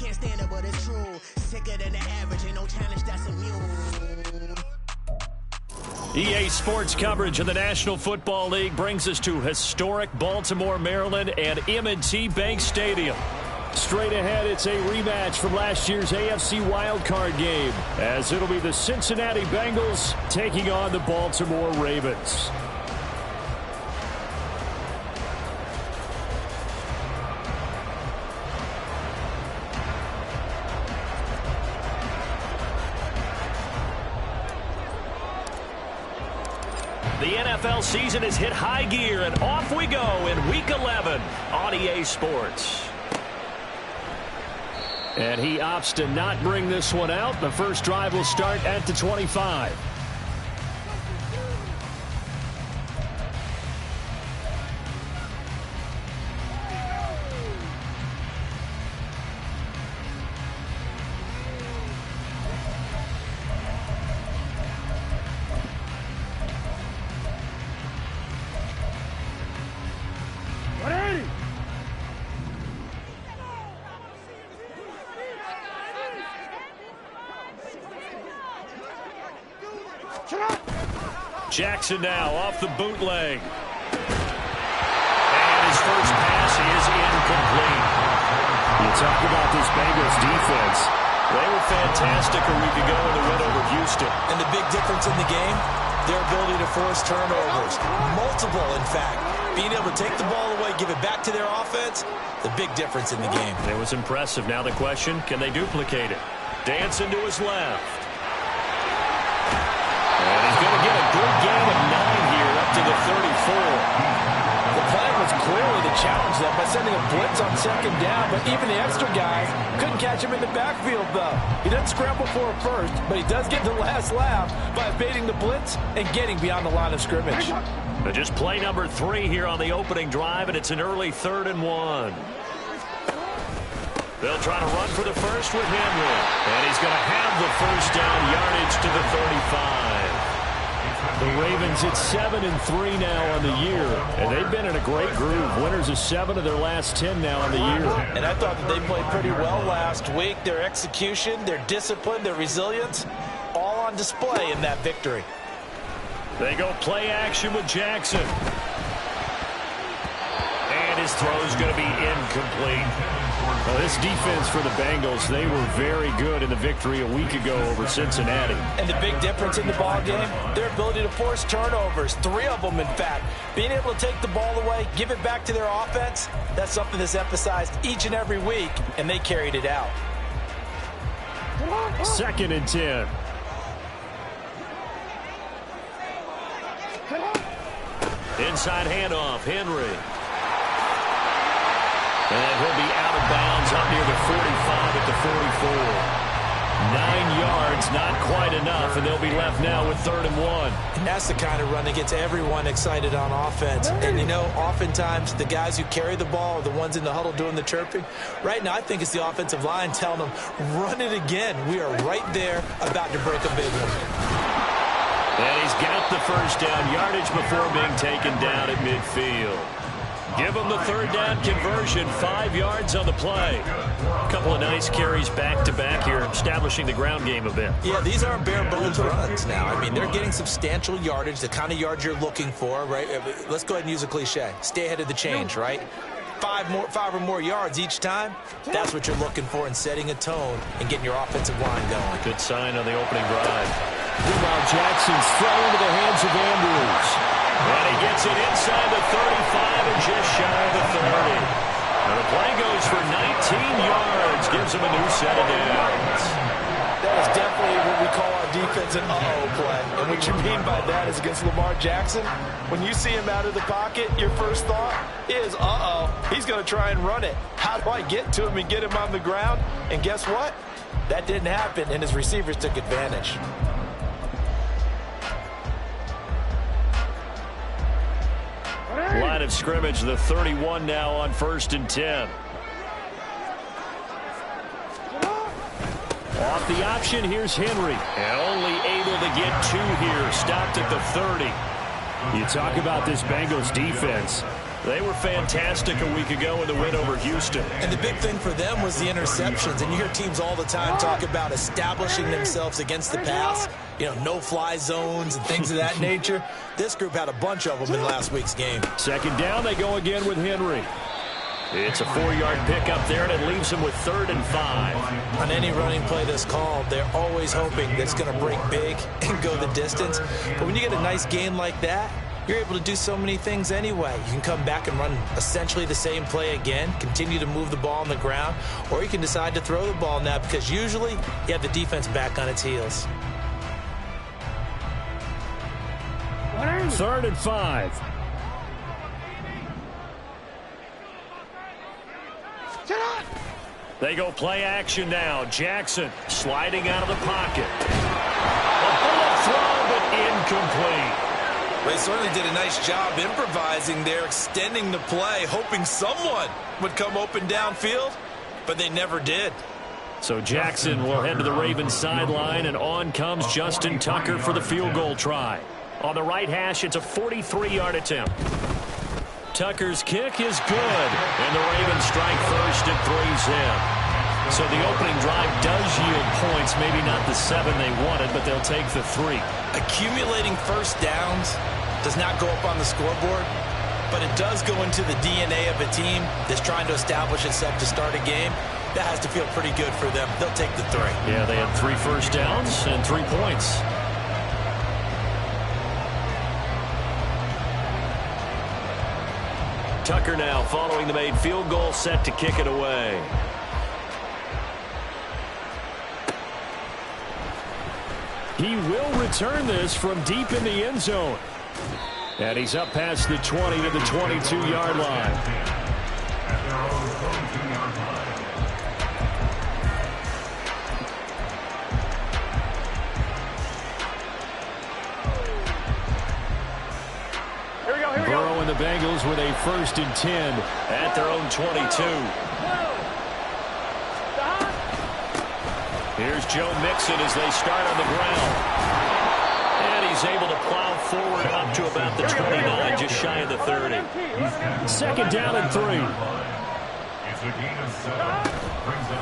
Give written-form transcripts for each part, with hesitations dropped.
can't stand it, but it's true. Sicker than the average, ain't no challenge that's immune. EA Sports coverage of the National Football League brings us to historic Baltimore, Maryland, and M&T Bank Stadium. Straight ahead, it's a rematch from last year's AFC wildcard game, as it'll be the Cincinnati Bengals taking on the Baltimore Ravens. The NFL season has hit high gear, and off we go in Week 11 on EA Sports. And he opts to not bring this one out. The first drive will start at the 25. Jackson now off the bootleg. And his first pass is incomplete. You talk about this Bengals defense. They were fantastic a week ago when they went over Houston. And the big difference in the game, their ability to force turnovers. Multiple, in fact. Being able to take the ball away, give it back to their offense, the big difference in the game. It was impressive. Now the question, can they duplicate it? Dancing to his left. And he's going to get a good gain of 9 here up to the 34. The plan was clearly to challenge them by sending a blitz on second down, but even the extra guys couldn't catch him in the backfield, though. He doesn't scramble for a first, but he does get the last laugh by evading the blitz and getting beyond the line of scrimmage. But just play number 3 here on the opening drive, and it's an early 3rd and 1. They'll try to run for the first with Henry. And he's going to have the first down yardage to the 35. The Ravens at 7-3 now on the year. And they've been in a great groove. Winners of 7 of their last 10 now on the year. And I thought that they played pretty well last week. Their execution, their discipline, their resilience, all on display in that victory. They go play action with Jackson. And his throw is going to be incomplete. Well, this defense for the Bengals, they were very good in the victory a week ago over Cincinnati. And the big difference in the ball game, their ability to force turnovers, 3 of them, in fact. Being able to take the ball away, give it back to their offense, that's something that's emphasized each and every week, and they carried it out. 2nd and 10. Inside handoff, Henry. And he'll be out of bounds up near the 45 at the 44. 9 yards, not quite enough, and they'll be left now with 3rd and 1. And that's the kind of run that gets everyone excited on offense. And, you know, oftentimes the guys who carry the ball are the ones in the huddle doing the chirping. Right now, I think it's the offensive line telling them, run it again. We are right there about to break a big one. And he's got the first down yardage before being taken down at midfield. Give him the 3rd down conversion, 5 yards on the play. A couple of nice carries back-to-back here, establishing the ground game a bit. Yeah, these aren't bare-bones runs now. I mean, they're getting substantial yardage, the kind of yards you're looking for, right? Let's go ahead and use a cliche. Stay ahead of the change, right? 5 or more yards each time, that's what you're looking for in setting a tone and getting your offensive line going. Good sign on the opening drive. Meanwhile, Jackson's throw into the hands of Andrews. And he gets it inside the 35 and just shy of the 30. And the play goes for 19 yards, gives him a new set of downs. That is definitely what we call our defense an uh-oh play. And what you mean by that is against Lamar Jackson, when you see him out of the pocket, your first thought is, uh-oh, he's going to try and run it. How do I get to him and get him on the ground? And guess what? That didn't happen, and his receivers took advantage. Line of scrimmage, the 31 now on 1st and 10. Off the option, here's Henry. And only able to get 2 here, stopped at the 30. You talk about this Bengals defense. They were fantastic a week ago in the win over Houston. And the big thing for them was the interceptions. And you hear teams all the time talk about establishing themselves against the pass, you know, no-fly zones and things of that nature. This group had a bunch of them in last week's game. Second down, they go again with Henry. It's a 4-yard pickup there, and it leaves them with 3rd and 5. On any running play that's called, they're always hoping that it's going to break big and go the distance. But when you get a nice game like that, you're able to do so many things anyway. You can come back and run essentially the same play again, continue to move the ball on the ground, or you can decide to throw the ball now because usually you have the defense back on its heels. 3rd and 5. They go play action now. Jackson sliding out of the pocket. A bullet throw, but incomplete. They certainly did a nice job improvising there, extending the play, hoping someone would come open downfield, but they never did. So Jackson will head to the Ravens sideline, and on comes Justin Tucker for the field goal try. On the right hash, it's a 43-yard attempt. Tucker's kick is good, and the Ravens strike first at 3's in. So the opening drive does yield points, maybe not the 7 they wanted, but they'll take the 3. Accumulating first downs does not go up on the scoreboard, but it does go into the DNA of a team that's trying to establish itself to start a game. That has to feel pretty good for them. They'll take the 3. Yeah, they had 3 first downs and 3 points. Tucker now following the made field goal, set to kick it away. He will return this from deep in the end zone. And he's up past the 20 to the 22-yard line. Burrow and the Bengals with a 1st and 10 at their own 22. Here's Joe Mixon as they start on the ground. And he's able to plow forward up to about the 29, just shy of the 30. 2nd down and 3.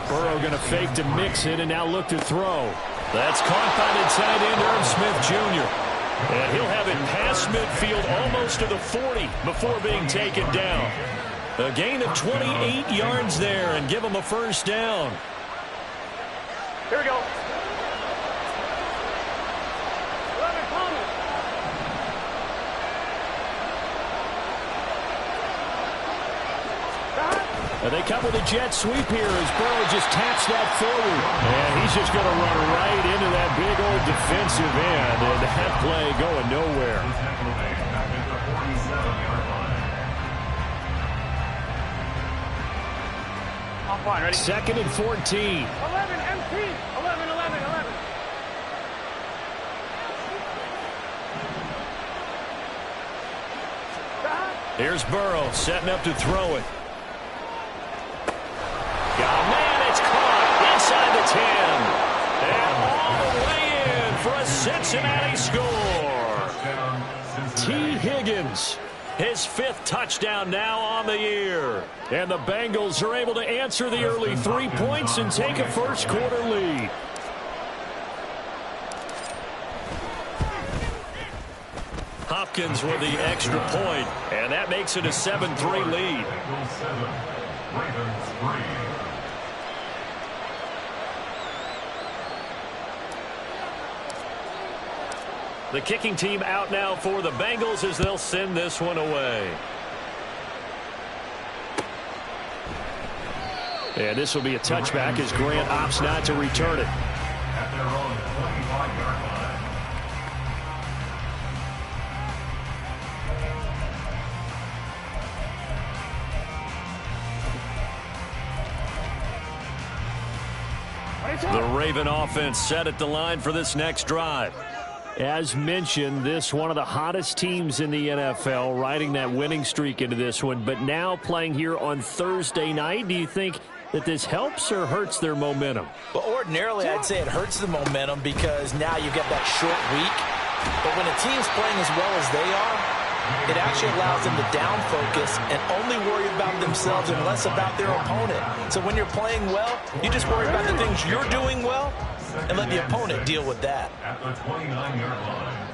Burrow going to fake to Mixon and now look to throw. That's caught by the tight end, Irv Smith Jr. And he'll have it past midfield almost to the 40 before being taken down. A gain of 28 yards there and give him a 1st down. Here we go. And they come with a jet sweep here as Burrow just taps that forward. And he's just going to run right into that big old defensive end. And that play going nowhere. On point, ready? 2nd and 14. 11, MT. 11, 11, 11. Here's Burrow setting up to throw it. Oh, man, it's caught inside the 10. And all the way in for a Cincinnati score. T. Higgins, his 5th touchdown now on the year. And the Bengals are able to answer the early 3 points and take a first-quarter lead. Hopkins with the extra point, and that makes it a 7-3 lead. The kicking team out now for the Bengals as they'll send this one away. And this will be a touchback as Grant opts not to return it. At their own 25-yard line. The Raven offense set at the line for this next drive. As mentioned, this one of the hottest teams in the NFL, riding that winning streak into this one, but now playing here on Thursday night. Do you think that this helps or hurts their momentum? Well, ordinarily, I'd say it hurts the momentum because now you've got that short week. But when a team's playing as well as they are, it actually allows them to down focus and only worry about themselves and less about their opponent. So when you're playing well, you just worry about the things you're doing well and let the opponent deal with that. At the 29-yard line.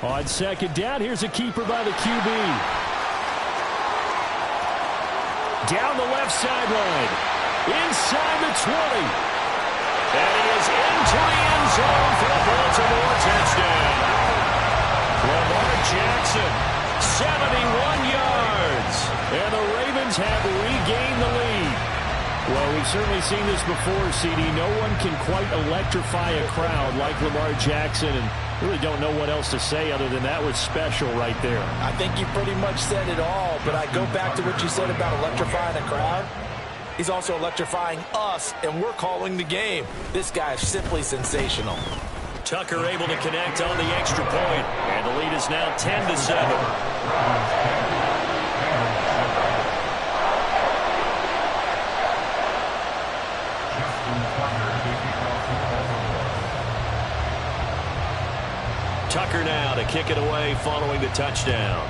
On second down, here's a keeper by the QB. Down the left sideline. Inside the 20. And he is into the end zone for a Baltimore touchdown. Lamar Jackson, 71 yards. And the Ravens have regained the lead. Well, we've certainly seen this before, CD. No one can quite electrify a crowd like Lamar Jackson, and really don't know what else to say other than that was special right there. I think you pretty much said it all, but I go back to what you said about electrifying a crowd. He's also electrifying us, and we're calling the game. This guy is simply sensational. Tucker able to connect on the extra point, and the lead is now 10-7. Tucker now to kick it away following the touchdown.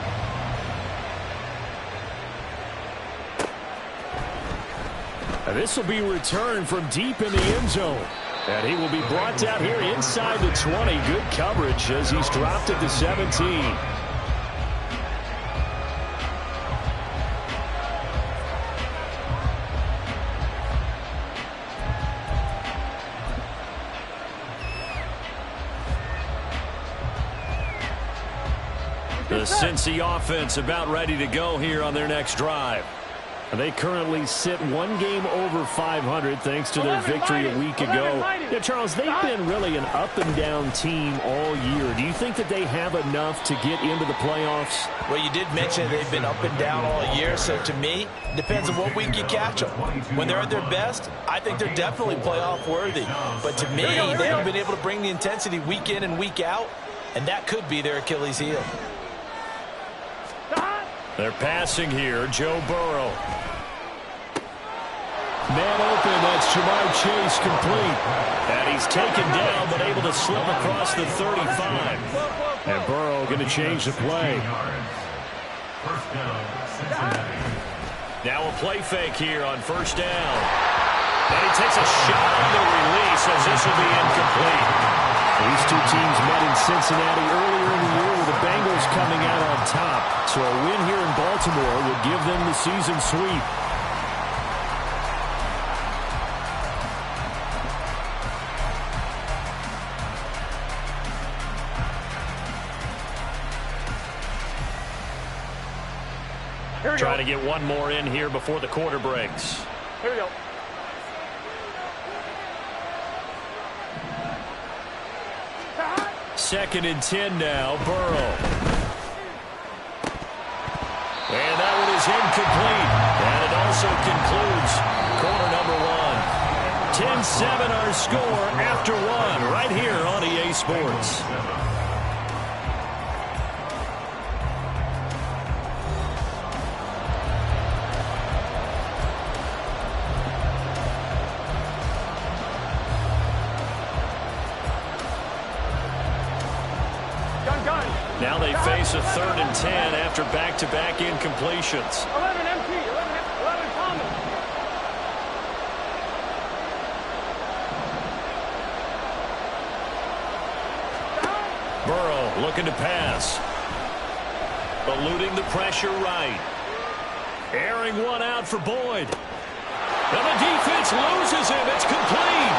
And this will be returned from deep in the end zone. And he will be brought down here inside the 20. Good coverage as he's dropped at the 17. The Cincy offense about ready to go here on their next drive. They currently sit one game over 500 thanks to their victory a week ago. Yeah, Charles, they've been really an up-and-down team all year. Do you think that they have enough to get into the playoffs? Well, you did mention they've been up and down all year, so to me, depends on what week you catch them. When they're at their best, I think they're definitely playoff worthy. But to me, they haven't been able to bring the intensity week in and week out, and that could be their Achilles heel. They're passing here, Joe Burrow. Man open, that's Jamar Chase complete. And he's taken down, but able to slip across the 35. And Burrow going to change the play. First down, Cincinnati. Now a play fake here on first down. And he takes a shot on the release as this will be incomplete. These two teams met in Cincinnati earlier in the year with the Bengals coming out on top. So a win here in Baltimore would give them the season sweep. Trying to get one more in here before the quarter breaks. Here we go. Second and 10 now, Burrow. And that one is incomplete. And it also concludes quarter number one. 10-7 our score after one right here on EA Sports. Now they face a 3rd and 10 after back-to-back incompletions. 11 empty, 11 common. Burrow looking to pass. Eluding the pressure right. Airing one out for Boyd. And the defense loses him. It's complete.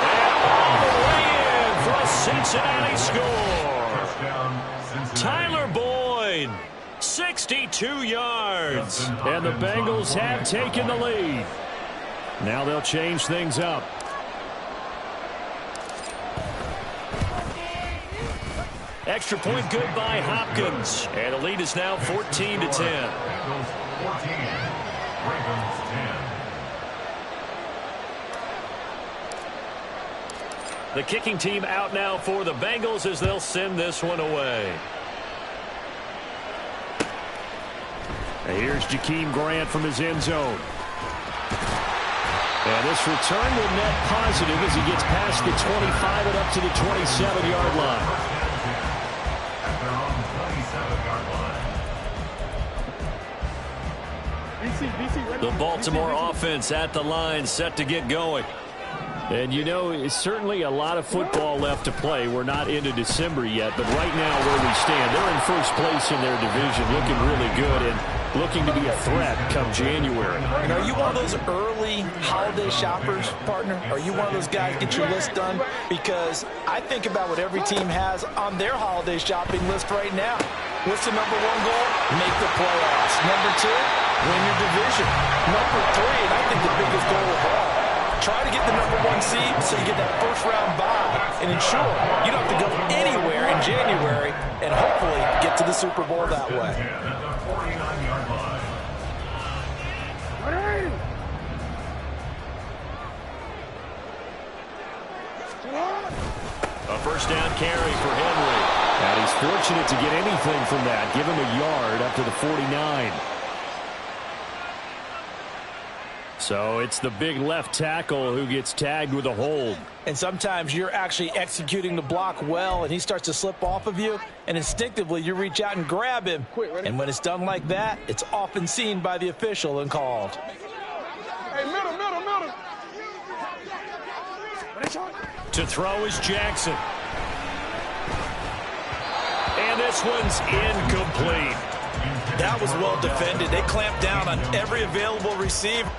And all the way in for a Cincinnati score. Tyler Boyd, 62 yards. And the Bengals have taken the lead. Now they'll change things up. Extra point good by Hopkins. And the lead is now 14-10. Bengals 14, Ravens 10. The kicking team out now for the Bengals as they'll send this one away. And here's Jakeem Grant from his end zone. And this return will net positive as he gets past the 25 and up to the 27-yard line. At their own 27-yard line. The Baltimore offense at the line, set to get going. And you know, it's certainly a lot of football left to play. We're not into December yet, but right now where we stand, they're in first place in their division, looking really good and looking to be a threat come January. And are you one of those early holiday shoppers, partner? Are you one of those guys get your list done? Because I think about what every team has on their holiday shopping list right now. What's the number one goal? Make the playoffs. Number two, win your division. Number three, and I think the biggest goal of all, try to get the number one seed so you get that first-round bye and ensure you don't have to go anywhere in January and hopefully get to the Super Bowl that way. At the 49-yard line. A first down carry for Henry. And he's fortunate to get anything from that. Give him a yard up to the 49. So it's the big left tackle who gets tagged with a hold. And sometimes you're actually executing the block well, and he starts to slip off of you, and instinctively you reach out and grab him. And when it's done like that, it's often seen by the official and called. Hey, middle. To throw is Jackson. And this one's incomplete. That was well defended. They clamped down on every available receiver.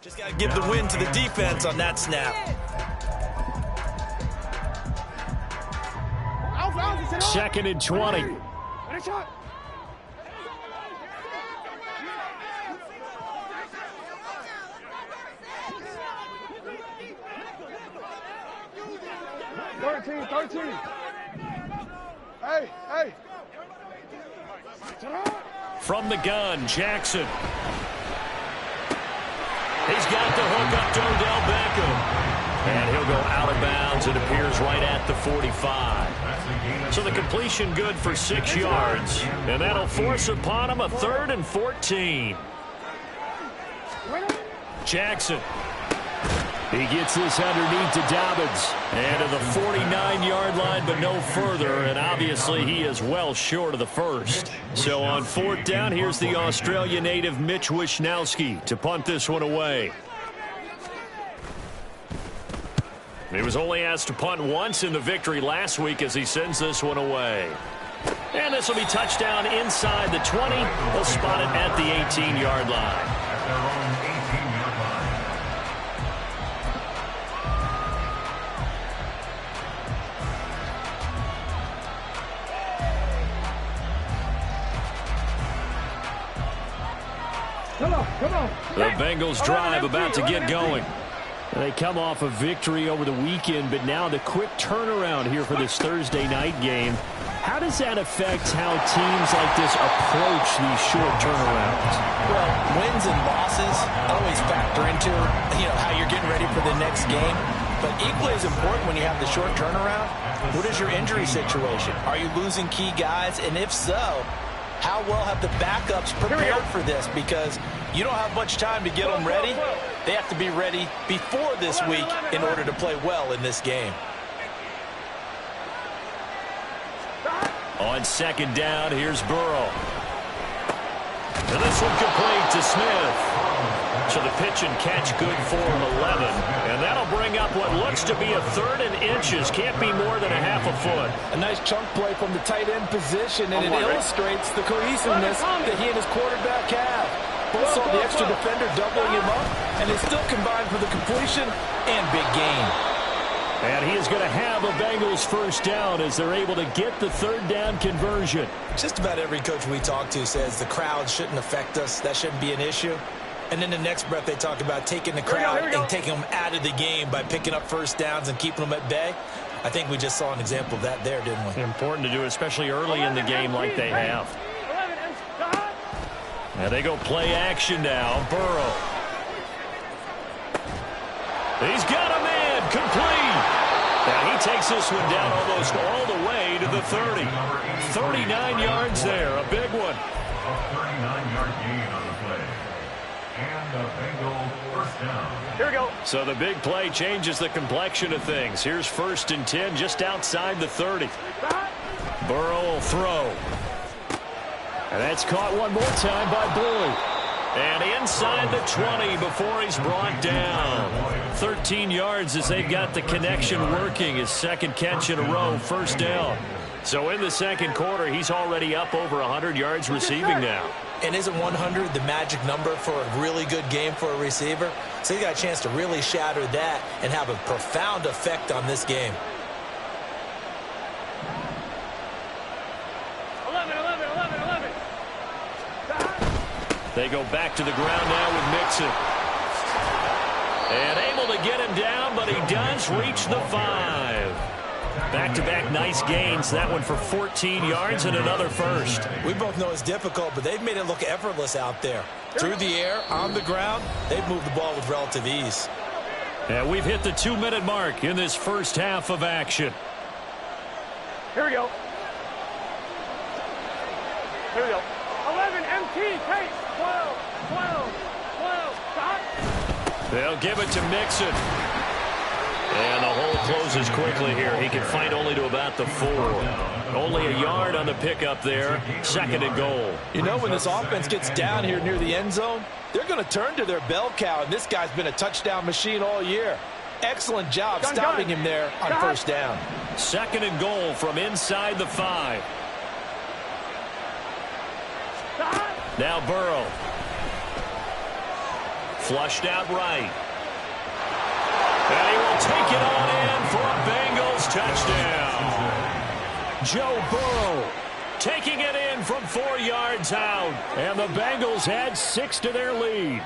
Just got to give the win to the defense on that snap. Second and 20. Hey. From the gun, Jackson. He's got the hook up to Odell Beckham. And he'll go out of bounds. It appears right at the 45. So the completion good for 6 yards. And that'll force upon him a 3rd and 14. Jackson. He gets this underneath to Dobbins. And to the 49-yard line, but no further. And obviously he is well short of the first. So on 4th down, here's the Australia native Mitch Wishnowsky to punt this one away. He was only asked to punt once in the victory last week as he sends this one away. And this will be touchdown inside the 20. They'll spot it at the 18-yard line. At their own 18-yard line. Come on. The Bengals drive about to get going. They come off a victory over the weekend, but now the quick turnaround here for this Thursday night game. How does that affect how teams like this approach these short turnarounds? Well, wins and losses always factor into, how you're getting ready for the next game. But equally as important when you have the short turnaround, what is your injury situation? Are you losing key guys? And if so, how well have the backups prepared for this? Because you don't have much time to get them ready. They have to be ready before this week in order to play well in this game. On 2nd down, here's Burrow. And this one complete to Smith. So the pitch and catch good for 11. And that'll bring up what looks to be a 3rd and inches. Can't be more than a half a foot. A nice chunk play from the tight end position, and it illustrates the cohesiveness that he and his quarterback have. both saw the extra defender doubling him up, and they still combined for the completion and big gain. And he is going to have a Bengals first down as they're able to get the third down conversion. Just about every coach we talk to says the crowd shouldn't affect us. That shouldn't be an issue. And then the next breath they talk about taking the crowd and taking them out of the game by picking up first downs and keeping them at bay. I think we just saw an example of that there, didn't we? Important to do, especially early in the game like they have. Now they go play action now. Burrow. He's got a man complete. Now he takes this one down almost all the way to the 30. 39 yards there, a big one. A 39-yard gain on the play. And a Bengal first down. Here we go. So the big play changes the complexion of things. Here's 1st and 10 just outside the 30. Burrow will throw. And that's caught one more time by Boyd. And inside the 20 before he's brought down. 13 yards as they've got the connection working. His second catch in a row, first down. So in the second quarter, he's already up over 100 yards receiving now. And isn't 100 the magic number for a really good game for a receiver? So he got a chance to really shatter that and have a profound effect on this game. 11. They go back to the ground now with Mixon. And able to get him down, but he does reach the 5. Back-to-back nice gains. That one for 14 yards and another first. We both know it's difficult, but they've made it look effortless out there. Through the air, on the ground, they've moved the ball with relative ease. And we've hit the 2-minute mark in this first half of action. Here we go. 11, MT, take, 12, stop. They'll give it to Mixon. And the hole closes quickly here. He can fight only to about the 4. Only a yard on the pickup there. 2nd and goal. You know, when this offense gets down here near the end zone, they're going to turn to their bell cow, and this guy's been a touchdown machine all year. Excellent job stopping him there on first down. 2nd and goal from inside the 5. Now Burrow. Flushed out right. And he will take it on in for a Bengals touchdown. Joe Burrow taking it in from 4 yards out. And the Bengals add 6 to their lead.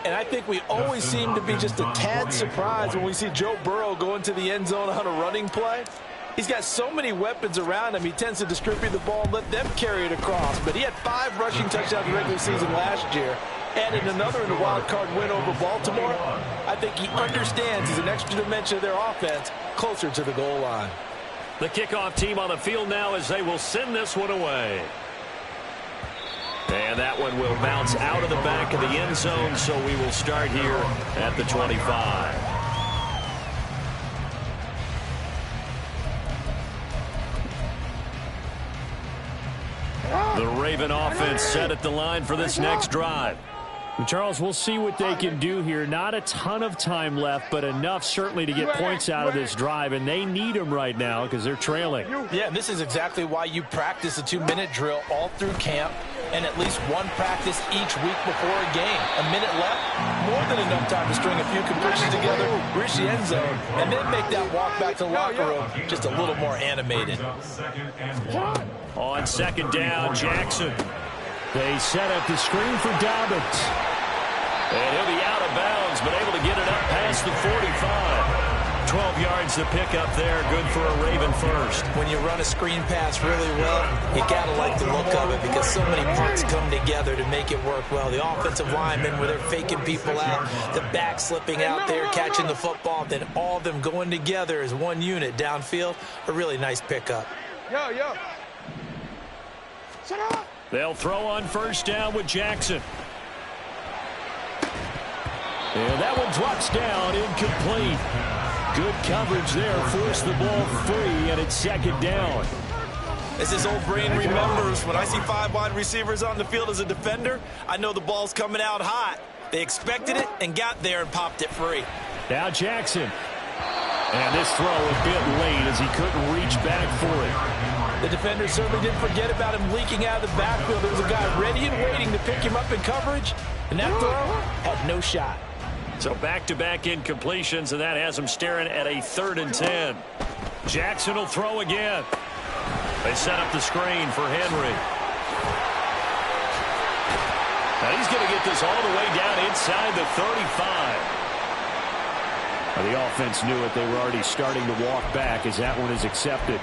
And I think we always seem to be just a tad surprised when we see Joe Burrow go into the end zone on a running play. He's got so many weapons around him. He tends to distribute the ball and let them carry it across. But he had 5 rushing touchdowns in the regular season last year. Added another in the wild card win over Baltimore. I think he understands he's an extra dimension of their offense closer to the goal line. The kickoff team on the field now as they will send this one away. And that one will bounce out of the back of the end zone, so we will start here at the 25. The Raven offense set at the line for this next drive. And Charles, we'll see what they can do here. Not a ton of time left, but enough certainly to get points out of this drive, and they need them right now because they're trailing. Yeah, and this is exactly why you practice a 2-minute drill all through camp and at least one practice each week before a game. A minute left, more than enough time to string a few completions together, reach the end zone, and then make that walk back to the locker room just a little more animated. On 2nd down, Jackson. They set up the screen for Dobbins. And he'll be out of bounds, but able to get it up past the 45. 12 yards to pick up there. Good for a Raven first. When you run a screen pass really well, you got to like the look of it because so many parts come together to make it work well. The offensive linemen where they're faking people out, the back slipping out there, catching the football, then all of them going together as one unit downfield. A really nice pickup. Yo. Shut up. They'll throw on 1st down with Jackson. And that one drops down, incomplete. Good coverage there, forced the ball free, and it's 2nd down. As his old brain remembers, when I see 5 wide receivers on the field as a defender, I know the ball's coming out hot. They expected it and got there and popped it free. Now Jackson. And this throw a bit late as he couldn't reach back for it. The defender certainly didn't forget about him leaking out of the backfield. There was a guy ready and waiting to pick him up in coverage, and that throw had no shot. So back-to-back incompletions, and that has him staring at a 3rd and 10. Jackson will throw again. They set up the screen for Henry. Now he's going to get this all the way down inside the 35. Well, the offense knew it. They were already starting to walk back as that one is accepted.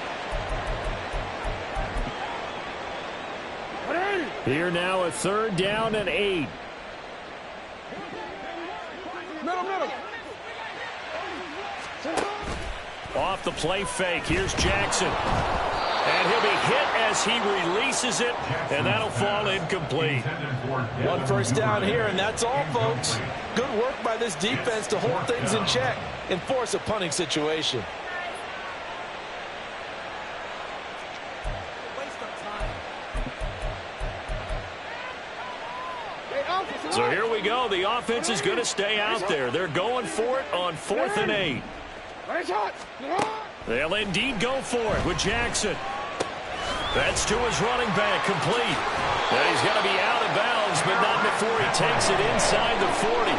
Here now a 3rd down and 8. Middle. Off the play fake. Here's Jackson. And he'll be hit as he releases it, and that'll fall incomplete. 1 first down here, and that's all, folks. Good work by this defense to hold things in check and force a punting situation. So here we go. The offense is going to stay out there. They're going for it on 4th and 8. They'll indeed go for it with Jackson. That's to his running back, complete. And he's going to be out of bounds, but not before he takes it inside the 40.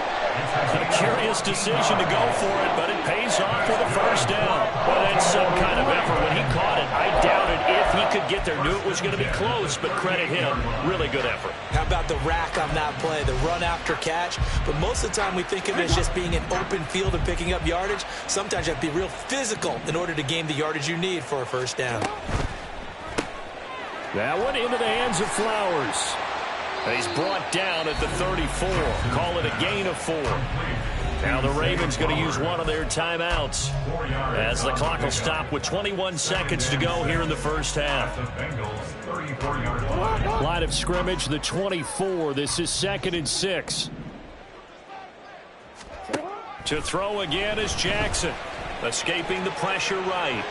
A curious decision to go for it, but it pays off for the 1st down. Well, that's some kind of effort. When he caught it, I doubted if he could get there. Knew it was going to be close, but credit him. Really good effort. How about the rack on that play, the run after catch? But most of the time we think of it as just being an open field and picking up yardage. Sometimes you have to be real physical in order to gain the yardage you need for a 1st down. That one into the hands of Flowers. He's brought down at the 34. Call it a gain of 4. Now the Ravens going to use one of their timeouts as the clock will stop with 21 seconds to go here in the 1st half. Line of scrimmage, the 24. This is 2nd and 6. To throw again is Jackson. Escaping the pressure right.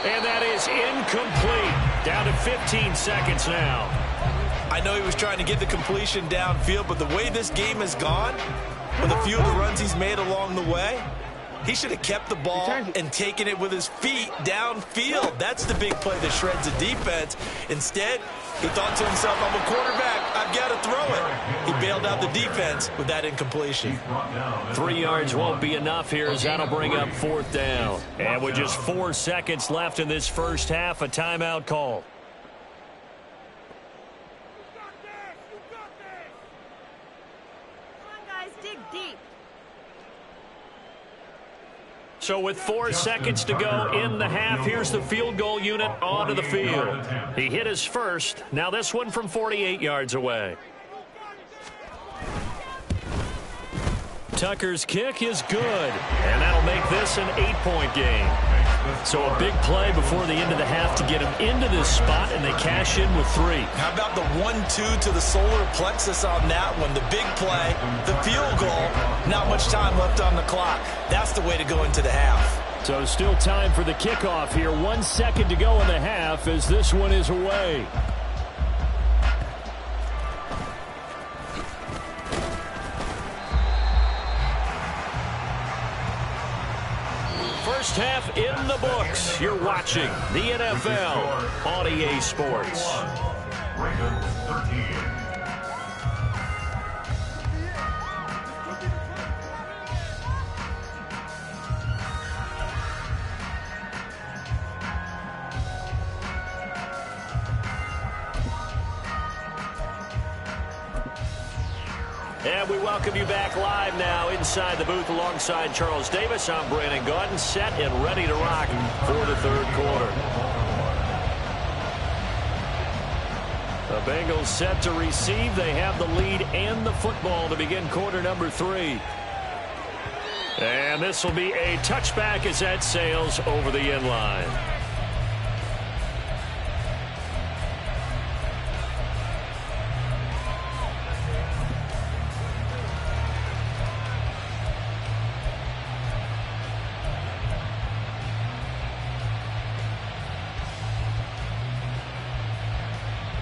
And that is incomplete. Down to 15 seconds now. I know he was trying to get the completion downfield, but the way this game has gone, with a few of the runs he's made along the way, he should have kept the ball and taken it with his feet downfield. That's the big play that shreds the defense. Instead, he thought to himself, I'm a quarterback, I've got to throw it. He bailed out the defense with that incompletion. 3 yards won't be enough here as that'll bring up 4th down. And with just 4 seconds left in this 1st half, a timeout call. So with 4 seconds to go in the half, here's the field goal unit onto the field. He hit his first. Now this one from 48 yards away. Tucker's kick is good, and that'll make this an 8-point game. So a big play before the end of the half to get him into this spot, and they cash in with 3. How about the 1-2 to the solar plexus on that one? The big play, the field goal, not much time left on the clock. That's the way to go into the half. So still time for the kickoff here. 1 second to go in the half as this one is away. First half in the books. You're watching the NFL on EA Sports. Ravens 13. And we welcome you back live now inside the booth alongside Charles Davis. I'm Brandon Gaudin, set and ready to rock for the 3rd quarter. The Bengals set to receive. They have the lead and the football to begin quarter number 3. And this will be a touchback as that sails over the end line.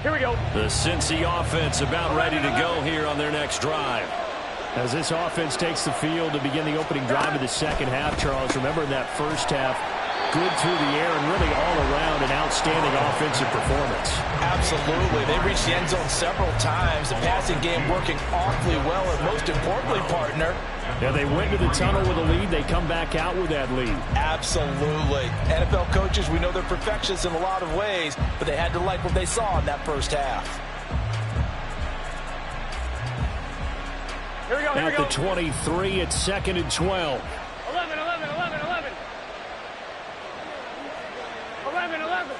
Here we go. The Cincy offense about ready to go here on their next drive. As this offense takes the field to begin the opening drive of the second half, Charles, remember in that first half, good through the air and really all around an outstanding offensive performance. Absolutely. They reached the end zone several times. The passing game working awfully well, and most importantly, partner, yeah, they went to the tunnel with a lead. They come back out with that lead. Absolutely. NFL coaches, we know they're perfectionists in a lot of ways, but they had to like what they saw in that first half. Here we go, here we At go. the 23, it's 2nd and 12. 11, 11, 11, 11. 11, 11.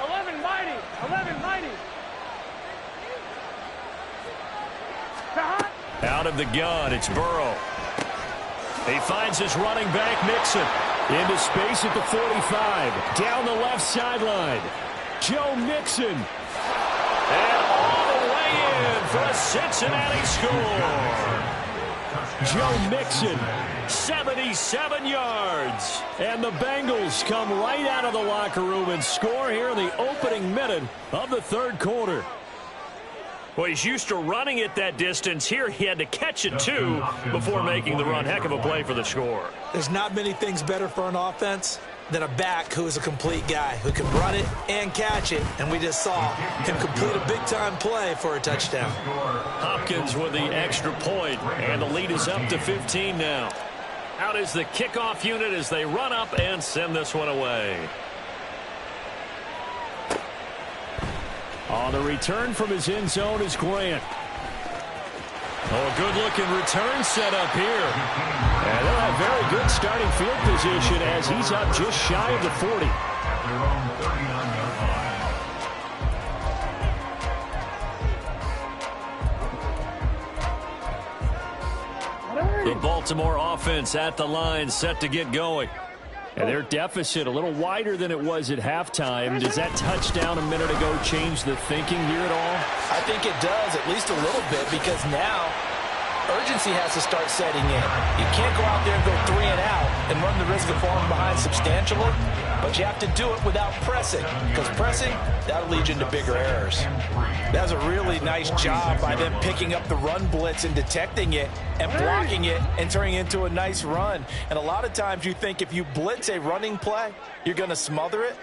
11 mighty. 11 mighty. Out of the gun, it's Burrow. He finds his running back, Mixon. Into space at the 45. Down the left sideline. Joe Mixon. And all the way in for a Cincinnati score. Joe Mixon, 77 yards. And the Bengals come right out of the locker room and score here in the opening minute of the third quarter. Well, he's used to running it that distance. Here he had to catch it, too, before making the run. Heck of a play for the score. There's not many things better for an offense than a back who is a complete guy, who can run it and catch it. And we just saw him complete a big-time play for a touchdown. Hopkins with the extra point, and the lead is up to 15 now. Out is the kickoff unit as they run up and send this one away. On the return from his end zone is Grant. Oh, a good-looking return set up here. And they'll have very good starting field position as he's up just shy of the 40. The Baltimore offense at the line, set to get going. And their deficit a little wider than it was at halftime. Does that touchdown a minute ago change the thinking here at all? I think it does, at least a little bit, because now urgency has to start setting in. You can't go out there and go 3 and out and run the risk of falling behind substantially, but you have to do it without pressing, because pressing, that'll lead you into bigger errors. That was a really nice job by them picking up the run blitz and detecting it and blocking it and turning it into a nice run. And a lot of times you think if you blitz a running play, you're going to smother it.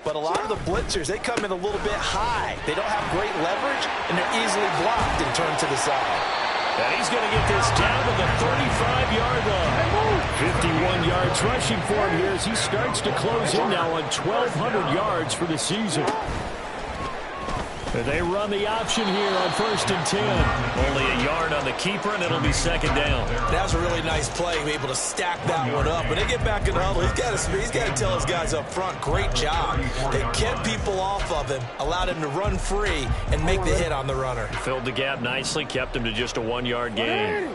But a lot of the blitzers, they come in a little bit high. They don't have great leverage, and they're easily blocked and turned to the side. And he's going to get this down to the 35-yard line. 51 yards rushing for him here as he starts to close in now on 1,200 yards for the season. And they run the option here on 1st and 10. Only a yard on the keeper, and it'll be 2nd down. That was a really nice play, able to stack that one up. When they get back in the huddle, he's got to tell his guys up front, great job. They kept people off of him, allowed him to run free, and make the hit on the runner. Filled the gap nicely, kept him to just a 1-yard gain.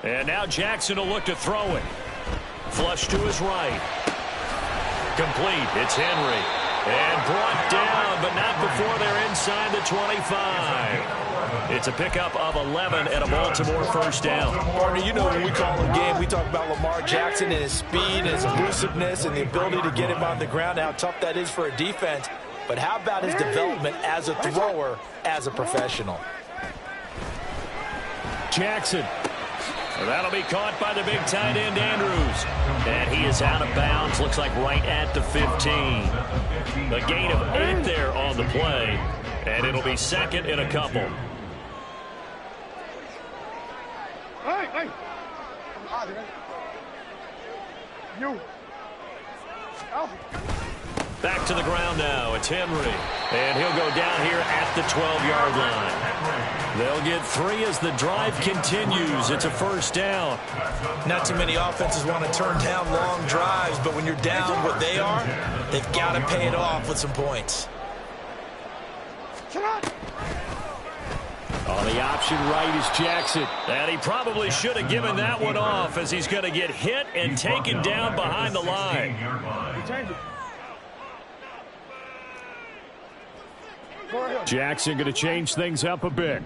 And now Jackson will look to throw it. Flush to his right. Complete. It's Henry. And brought down, but not before they're inside the 25. It's a pickup of 11 and a Baltimore 1st down. Partner, you know when we call a game, we talk about Lamar Jackson and his speed, his elusiveness, and the ability to get him on the ground, how tough that is for a defense. But how about his development as a thrower, as a professional? Jackson. Well, that'll be caught by the big tight end, Andrews. And he is out of bounds, looks like right at the 15. A gain of 8 there on the play, and it'll be 2nd and a couple. Hey! You. Back to the ground now. It's Henry. And he'll go down here at the 12-yard line. They'll get 3 as the drive continues. It's a 1st down. Not too many offenses want to turn down long drives, but when you're down what they are, they've got to pay it off with some points. On the option right is Jackson. And he probably should have given that one off as he's going to get hit and taken down behind the line. Jackson going to change things up a bit.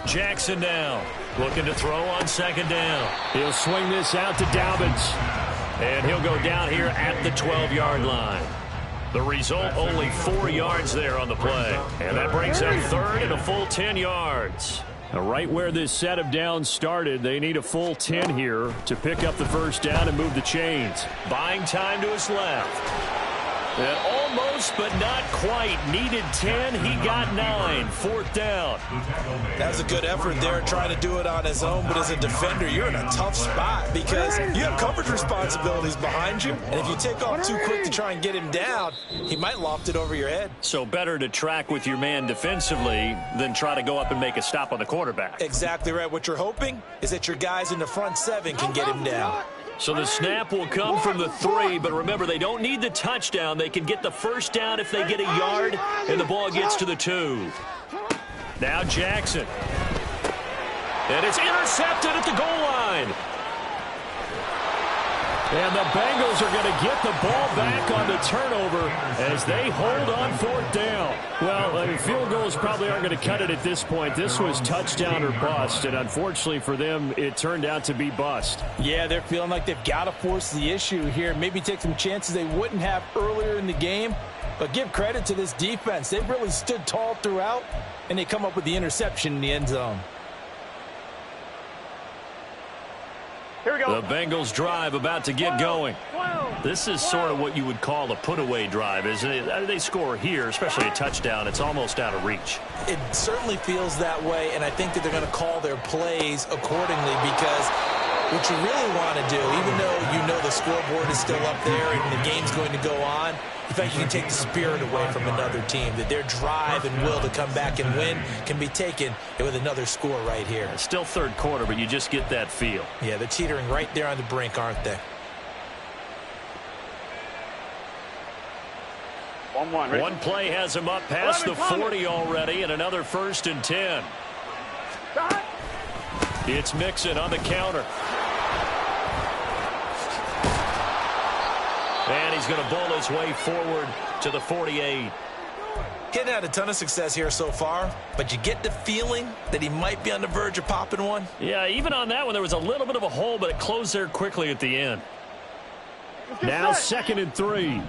Jackson now looking to throw on 2nd down. He'll swing this out to Dobbins. And he'll go down here at the 12-yard line. The result, only 4 yards there on the play. And that brings up third and a full 10 yards. Now, right where this set of downs started, they need a full 10 here to pick up the first down and move the chains. Buying time to his left. And almost, but not quite. Needed 10. He got 9. Fourth down. That was a good effort there, trying to do it on his own. But as a defender, you're in a tough spot because you have coverage responsibilities behind you. And if you take off too quick to try and get him down, he might loft it over your head. So better to track with your man defensively than try to go up and make a stop on the quarterback. Exactly right. What you're hoping is that your guys in the front 7 can get him down. So the snap will come from the 3, but remember, they don't need the touchdown. They can get the first down if they get a yard, and the ball gets to the 2. Now Jackson. And it's intercepted at the goal line. And the Bengals are going to get the ball back on the turnover as they hold on fourth down. Well, field goals probably aren't going to cut it at this point. This was touchdown or bust, and unfortunately for them, it turned out to be bust. Yeah, they're feeling like they've got to force the issue here. Maybe take some chances they wouldn't have earlier in the game. But give credit to this defense. They've really stood tall throughout, and they come up with the interception in the end zone. Here we go. The Bengals drive about to get going. This is sort of what you would call a put-away drive, isn't it? They score here, especially a touchdown. It's almost out of reach. It certainly feels that way, and I think that they're going to call their plays accordingly because what you really want to do, even though you know the scoreboard is still up there and the game's going to go on, in fact, you can take the spirit away from another team, that their drive and will to come back and win can be taken with another score right here. It's still third quarter, but you just get that feel. Yeah, they're teetering right there on the brink, aren't they? 1-1. One play has him up past the 40 already, and another 1st and 10. It's Mixon on the counter. And he's going to bowl his way forward to the 48. Getting had a ton of success here so far, but you get the feeling that he might be on the verge of popping one. Yeah, even on that one, there was a little bit of a hole, but it closed there quickly at the end. Now 2nd and 3.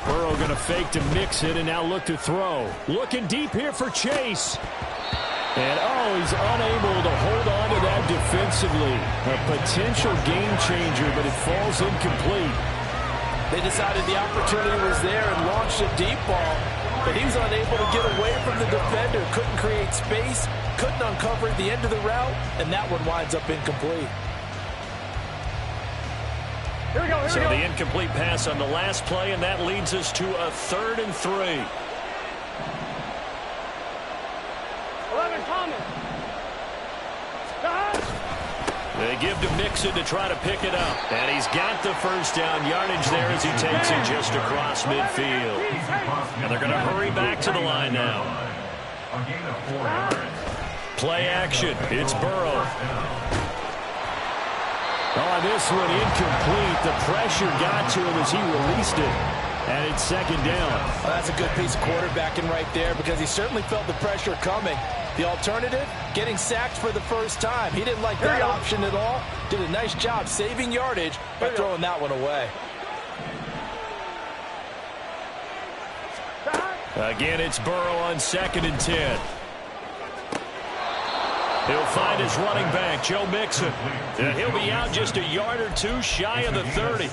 Burrow going to fake to Mixon and now look to throw. Looking deep here for Chase. And, he's unable to hold on to that defensively. A potential game changer, but it falls incomplete. They decided the opportunity was there and launched a deep ball, but he was unable to get away from the defender. Couldn't create space, couldn't uncover at the end of the route, and that one winds up incomplete. So the incomplete pass on the last play, and that leads us to a 3rd and 3. 11 Thomas. They give to Mixon to try to pick it up. And he's got the first down yardage there as he takes it just across midfield. And they're going to hurry back to the line now. Play action. It's Burrow. On this one, incomplete. The pressure got to him as he released it. And it's 2nd down. Well, that's a good piece of quarterbacking right there because he certainly felt the pressure coming. The alternative, getting sacked for the first time. He didn't like that option at all. Did a nice job saving yardage by throwing that one away. Again, it's Burrow on 2nd and 10. He'll find his running back, Joe Mixon. And he'll be out just a yard or two shy of the 30.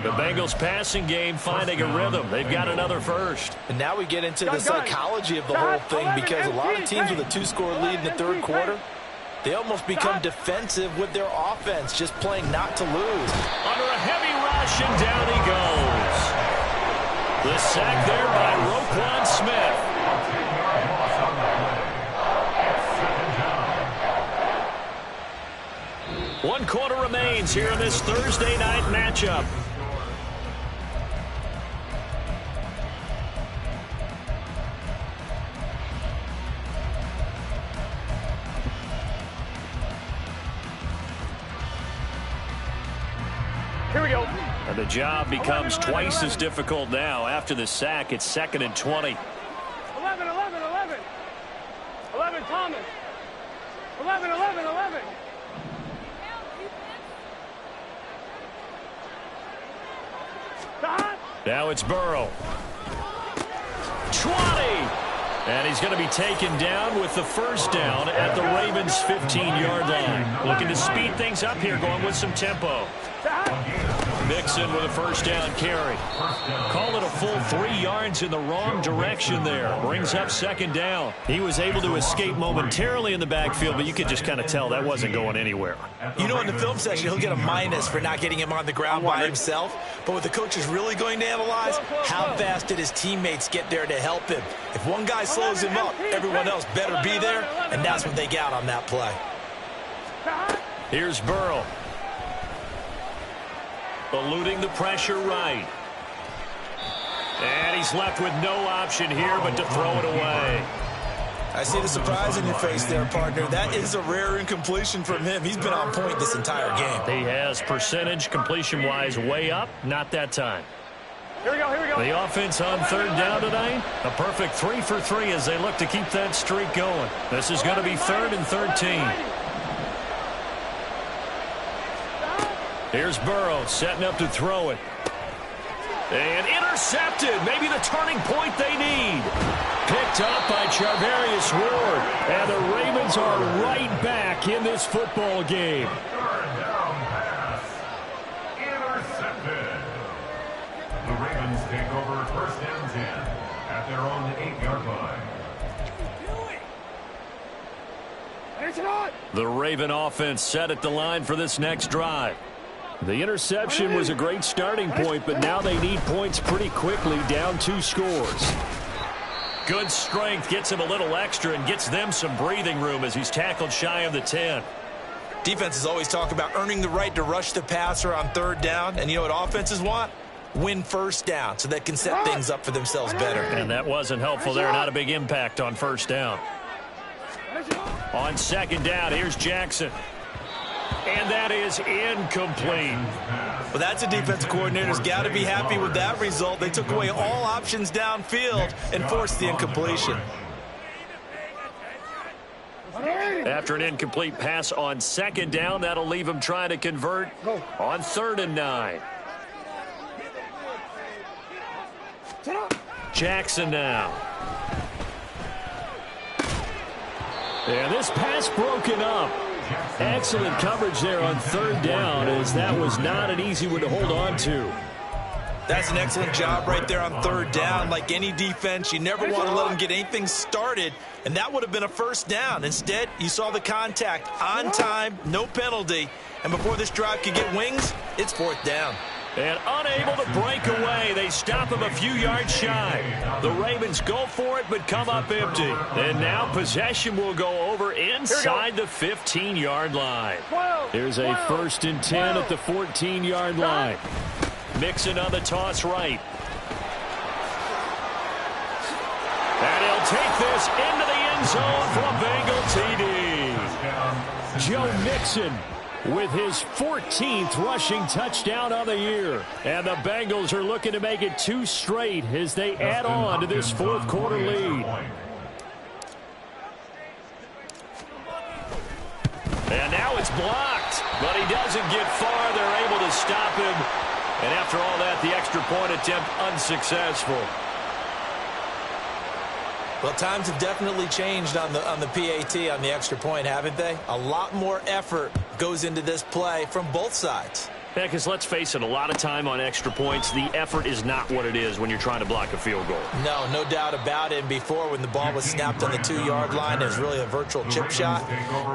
The Bengals passing game finding a rhythm. They've got another first. And now we get into the psychology of the whole thing because a lot of teams with a 2-score lead in the third quarter, they almost become defensive with their offense, just playing not to lose. Under a heavy rush, and down he goes. The sack there by Roquan Smith. One quarter remains here in this Thursday night matchup. Here we go. And the job becomes twice as difficult now. After the sack, it's 2nd and 20. 11, 11, 11. 11, Thomas. 11, 11, 11. Now it's Burrow. 20! And he's going to be taken down with the first down at the Ravens' 15-yard line. Looking to speed things up here, going with some tempo. Mixon with a first down carry. Call it a full 3 yards in the wrong direction there. Brings up second down. He was able to escape momentarily in the backfield, but you could just kind of tell that wasn't going anywhere. You know, in the film section, he'll get a minus for not getting him on the ground by himself. But what the coach is really going to analyze, how fast did his teammates get there to help him? If one guy slows him up, everyone else better be there, and that's what they got on that play. Here's Burrow. Eluding the pressure right. And he's left with no option here but to throw it away. I see the surprise in your face there, partner. That is a rare incompletion from him. He's been on point this entire game. He has percentage completion-wise way up. Not that time. Here we go, here we go. The offense on third down tonight. A perfect 3 for 3 as they look to keep that streak going. This is going to be 3rd and 13. Here's Burrow setting up to throw it. And intercepted. Maybe the turning point they need. Picked up by Charvarius Ward. And the Ravens are right back in this football game. Third down pass. Intercepted. The Ravens take over first and 10 at their own 8-yard line. The Raven offense set at the line for this next drive. The interception was a great starting point, but now they need points pretty quickly, down 2 scores. Good strength gets him a little extra and gets them some breathing room as he's tackled shy of the 10. Defenses always talk about earning the right to rush the passer on third down, and you know what offenses want? Win first down so they can set things up for themselves better. And that wasn't helpful there. Not a big impact on first down. On second down, here's Jackson. And that is incomplete. Well, that's a defensive coordinator's got to be happy with that result. They took away all options downfield and forced the incompletion. After an incomplete pass on second down, that'll leave him trying to convert on 3rd and 9. Jackson now. And this pass broken up. Excellent coverage there on 3rd down, as that was not an easy one to hold on to. That's an excellent job right there on 3rd down. Like any defense, you never want to let them get anything started, and that would have been a first down. Instead, you saw the contact on time, no penalty, and before this drive could get wings, it's 4th down. And unable to break away, they stop him a few yards shy. The Ravens go for it, but come up empty. And now possession will go over inside the 15-yard line. Here's a 1st and 10 at the 14-yard line. Mixon on the toss right. And he'll take this into the end zone for a Bengal TD. Joe Mixon with his 14th rushing touchdown of the year. And the Bengals are looking to make it 2 straight as they add on to this 4th quarter lead. And now it's blocked, but he doesn't get far. They're able to stop him. And after all that, the extra point attempt unsuccessful. Well, times have definitely changed on the PAT, on the extra point, haven't they? A lot more effort goes into this play from both sides. Yeah, because let's face it, a lot of time on extra points, the effort is not what it is when you're trying to block a field goal. No doubt about it. And before, when the ball was snapped on the 2-yard line, it was really a virtual chip shot.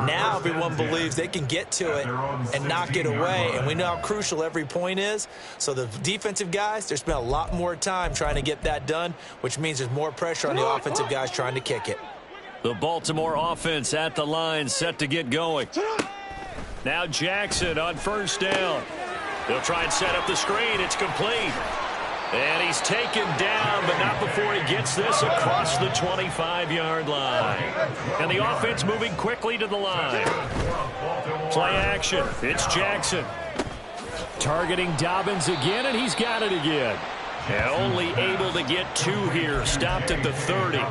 Now everyone believes they can get to it and knock it away. And we know how crucial every point is. So the defensive guys, they spent a lot more time trying to get that done, which means there's more pressure on the offensive guys trying to kick it. The Baltimore offense at the line, set to get going. Now Jackson on 1st down. They'll try and set up the screen. It's complete. And he's taken down, but not before he gets this across the 25-yard line. And the offense moving quickly to the line. Play action. It's Jackson. Targeting Dobbins again, and he's got it again. And only able to get 2 here. Stopped at the 30.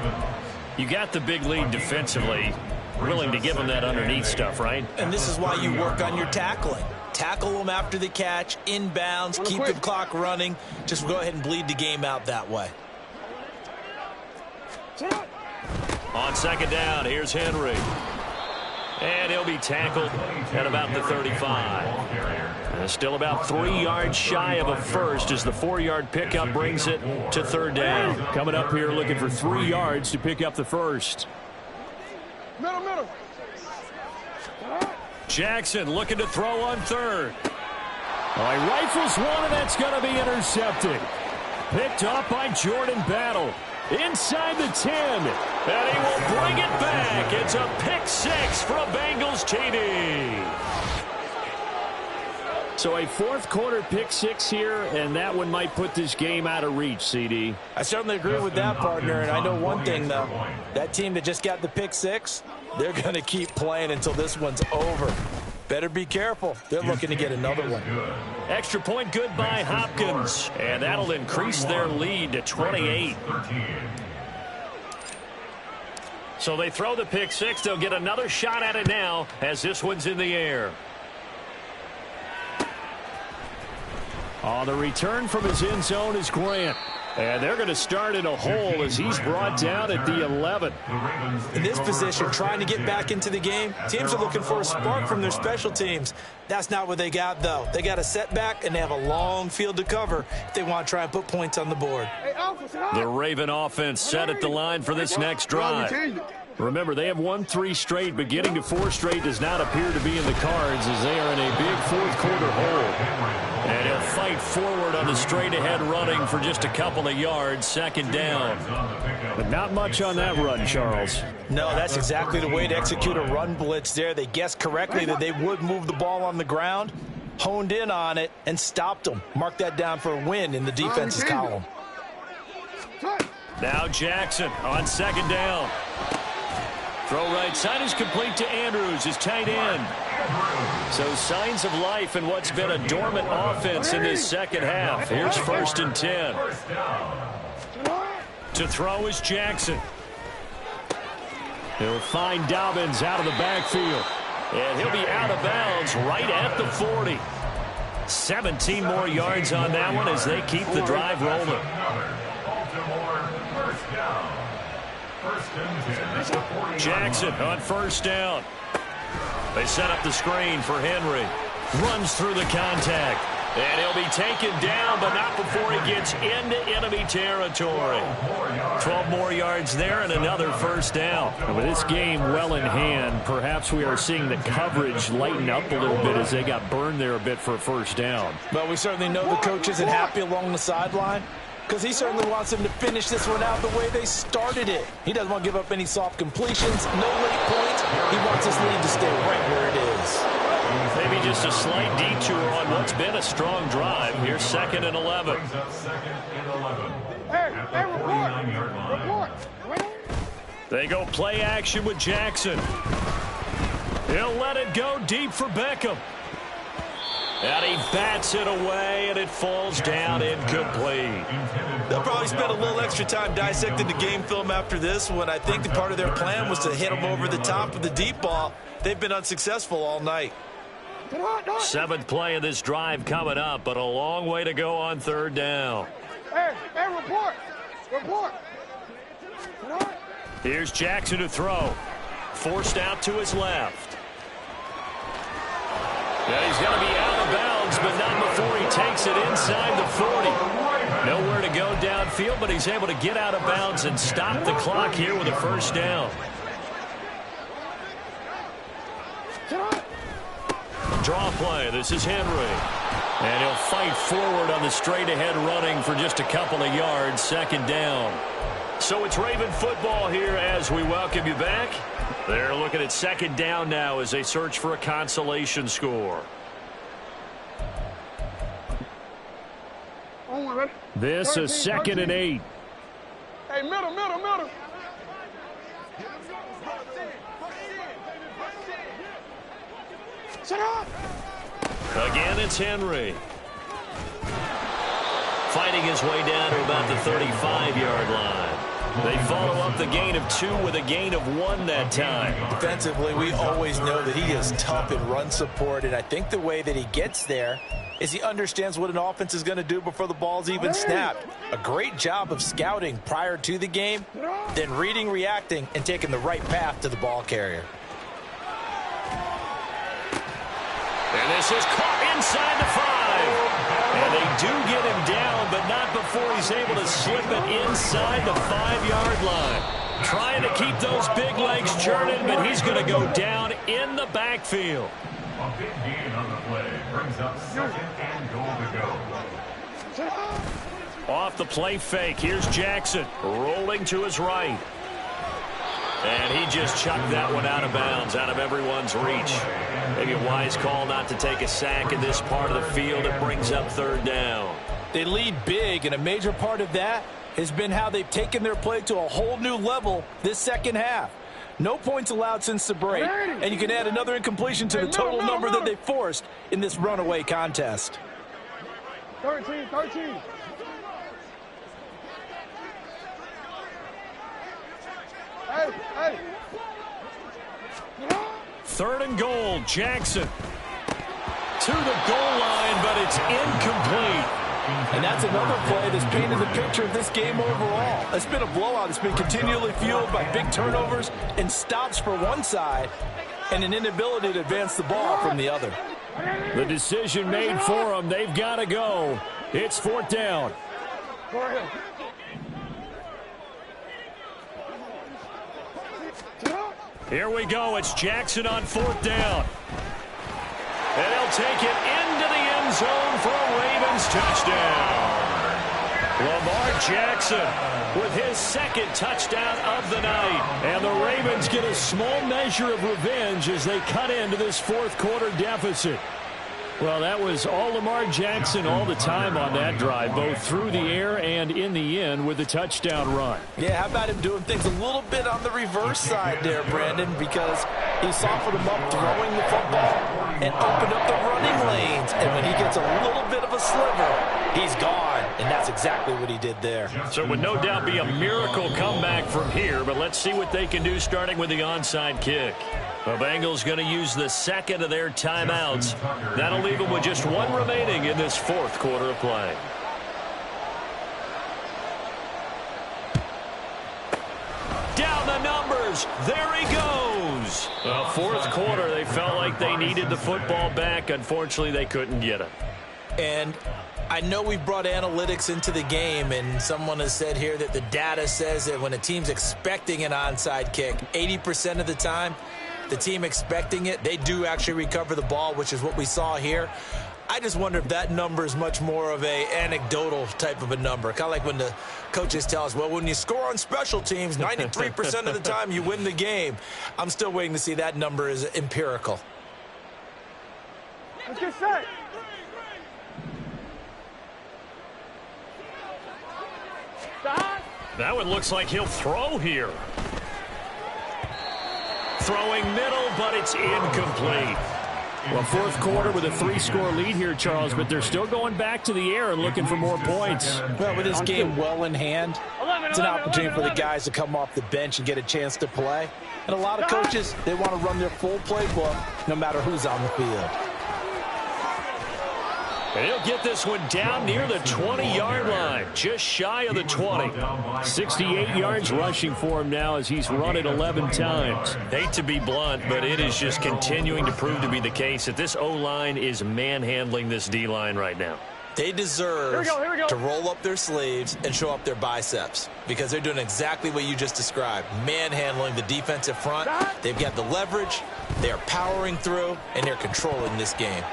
You got the big lead defensively. Willing to give them that underneath stuff, right? And this is why you work on your tackling. Tackle them after the catch, inbounds, keep the clock running. Just go ahead and bleed the game out that way. On second down, here's Henry. And he'll be tackled at about the 35. And still about 3 yards shy of a first as the 4-yard pickup brings it to third down. Coming up here looking for 3 yards to pick up the first. Middle. Jackson looking to throw on third. He rifles one, and that's going to be intercepted. Picked up by Jordan Battle. Inside the 10. And he will bring it back. It's a pick 6 for a Bengals TD. So a fourth-quarter pick 6 here, and that one might put this game out of reach, CD. I certainly agree with that, partner, and I know one thing, though. That team that just got the pick 6, they're going to keep playing until this one's over. Better be careful. They're looking to get another one. Extra point good by Hopkins, and that'll increase their lead to 28. So they throw the pick 6. They'll get another shot at it now as this one's in the air. On the return from his end zone is Grant. And they're going to start in a hole as he's brought down at the 11. In this position, trying to get back into the game, teams are looking for a spark from their special teams. That's not what they got, though. They got a setback, and they have a long field to cover if they want to try and put points on the board. The Raven offense set at the line for this next drive. Remember, they have won 3 straight, but getting to 4 straight does not appear to be in the cards as they are in a big fourth-quarter hole. And he'll fight forward on the straight-ahead running for just a couple of yards, second down. But not much on that run, Charles. No, that's exactly the way to execute a run blitz there. They guessed correctly that they would move the ball on the ground, honed in on it, and stopped them. Mark that down for a win in the defense's column. Now Jackson on second down. Throw right side is complete to Andrews, his tight end. So signs of life in what's been a dormant offense in this second half. Here's 1st and 10. To throw is Jackson. He'll find Dobbins out of the backfield. And he'll be out of bounds right at the 40. 17 more yards on that one as they keep the drive rolling. Jackson on 1st down. They set up the screen for Henry. Runs through the contact. And he'll be taken down, but not before he gets into enemy territory. 12 more yards there and another 1st down. And with this game well in hand, perhaps we are seeing the coverage lighten up a little bit as they got burned there a bit for a 1st down. But we certainly know the coach isn't happy along the sideline, because he certainly wants them to finish this one out the way they started it. He doesn't want to give up any soft completions, no late points. He wants his lead to stay right where it is. Maybe just a slight detour on what's been a strong drive. Here's 2nd and 11. Hey, report. They go play action with Jackson. He'll let it go deep for Beckham. And he bats it away, and it falls down incomplete. They'll probably spend a little extra time dissecting the game film after this one. I think the part of their plan was to hit them over the top of the deep ball. They've been unsuccessful all night. 7th play of this drive coming up, but a long way to go on 3rd down. Hey, report. Here's Jackson to throw. Forced out to his left. And he's going to be out of bounds, but not before he takes it inside the 40. Nowhere to go downfield, but he's able to get out of bounds and stop the clock here with a 1st down. Draw play. This is Henry. And he'll fight forward on the straight-ahead running for just a couple of yards, 2nd down. So it's Raven football here as we welcome you back. They're looking at 2nd down now as they search for a consolation score. This is 2nd and 8. Hey, middle. Again, it's Henry. Finds fighting his way down to about the 35-yard line. They follow up the gain of 2 with a gain of 1 that time. Defensively, we always know that he is tough in run support, and I think the way that he gets there is he understands what an offense is going to do before the ball's even snapped. A great job of scouting prior to the game, then reading, reacting, and taking the right path to the ball carrier. And this is caught inside the 5. And they do get him down, but not before he's able to slip it inside the 5-yard line. Trying to keep those big legs churning, but he's going to go down in the backfield. A big gain on the play brings up 2nd and goal to go. Off the play fake, here's Jackson rolling to his right. And he just chucked that one out of bounds, out of everyone's reach. Maybe a wise call not to take a sack in this part of the field. It brings up 3rd down. They lead big, and a major part of that has been how they've taken their play to a whole new level this second half. No points allowed since the break, and you can add another incompletion to the total number that they forced in this runaway contest. 13. Hey. 3rd and goal, Jackson. To the goal line, but it's incomplete. And that's another play that's painted the picture of this game overall. It's been a blowout. It's been continually fueled by big turnovers and stops for one side and an inability to advance the ball from the other. The decision made for them. They've got to go. It's 4th down. Here we go. It's Jackson on 4th down. And he'll take it into the end zone for a Ravens touchdown. Lamar Jackson with his 2nd touchdown of the night. And the Ravens get a small measure of revenge as they cut into this 4th quarter deficit. Well, that was all Lamar Jackson all the time on that drive, both through the air and in the end with the touchdown run. Yeah, how about him doing things a little bit on the reverse side there, Brandon, because he softened him up throwing the football and opened up the running lanes. And when he gets a little bit of a sliver, he's gone. And that's exactly what he did there. So it would no doubt be a miracle comeback from here, but let's see what they can do starting with the onside kick. The Bengals going to use the 2nd of their timeouts. That'll leave them with just 1 remaining in this 4th quarter of play. Down the numbers. There he goes. Well, 4th quarter, they felt like they needed the football back. Unfortunately, they couldn't get it. And I know we've brought analytics into the game, and someone has said here that the data says that when a team's expecting an onside kick, 80% of the time, the team expecting it, they do actually recover the ball, which is what we saw here. I just wonder if that number is much more of a anecdotal type of a number. Kind of like when the coaches tell us, well, when you score on special teams, 93% of the time you win the game. I'm still waiting to see that number is empirical. Let's get set. That one looks like he'll throw here. Throwing middle, but it's incomplete. Well, 4th quarter with a 3-score lead here, Charles, but they're still going back to the air and looking for more points. Well, with this game well in hand, it's an opportunity for the guys to come off the bench and get a chance to play. And a lot of coaches, they want to run their full playbook no matter who's on the field. And he'll get this one down near the 20-yard line, just shy of the 20. 68 yards rushing for him now as he's run it 11 times. Hate to be blunt, but it is just continuing to prove to be the case that this O-line is manhandling this D-line right now. They deserve to roll up their sleeves and show up their biceps because they're doing exactly what you just described, manhandling the defensive front. They've got the leverage, they're powering through, and they're controlling this game.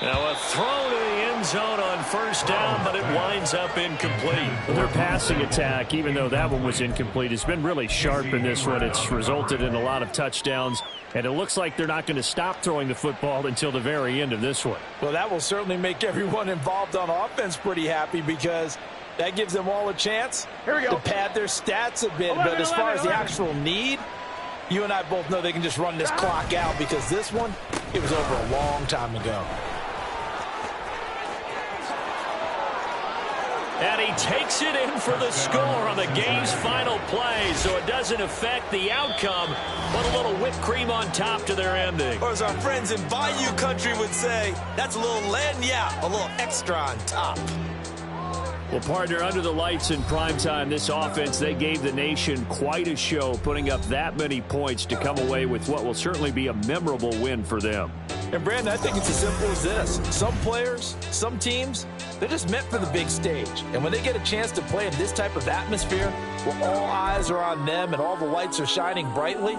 Now a throw to the end zone on 1st down, but it winds up incomplete. Their passing attack, even though that one was incomplete, has been really sharp in this one. It's resulted in a lot of touchdowns, and it looks like they're not going to stop throwing the football until the very end of this one. Well, that will certainly make everyone involved on offense pretty happy because that gives them all a chance to pad their stats a bit. But as far as the actual need, you and I both know they can just run this clock out because this one, it was over a long time ago. And he takes it in for the score on the game's final play, so it doesn't affect the outcome, but a little whipped cream on top to their ending. Or as our friends in Bayou Country would say, that's a little lagniappe, a little extra on top. Well, partner, under the lights in primetime, this offense, they gave the nation quite a show, putting up that many points to come away with what will certainly be a memorable win for them. And, Brandon, I think it's as simple as this. Some players, some teams, they're just meant for the big stage. And when they get a chance to play in this type of atmosphere, where all eyes are on them and all the lights are shining brightly,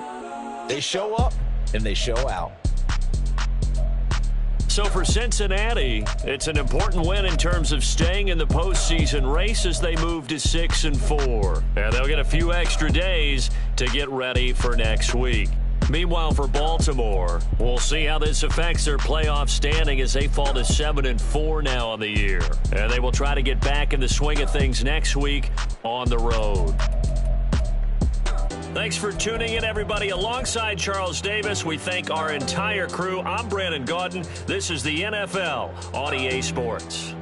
they show up and they show out. So for Cincinnati, it's an important win in terms of staying in the postseason race as they move to 6-4. And they'll get a few extra days to get ready for next week. Meanwhile, for Baltimore, we'll see how this affects their playoff standing as they fall to 7-4 now on the year. And they will try to get back in the swing of things next week on the road. Thanks for tuning in, everybody. Alongside Charles Davis, we thank our entire crew. I'm Brandon Gaudin. This is the NFL on EA Sports.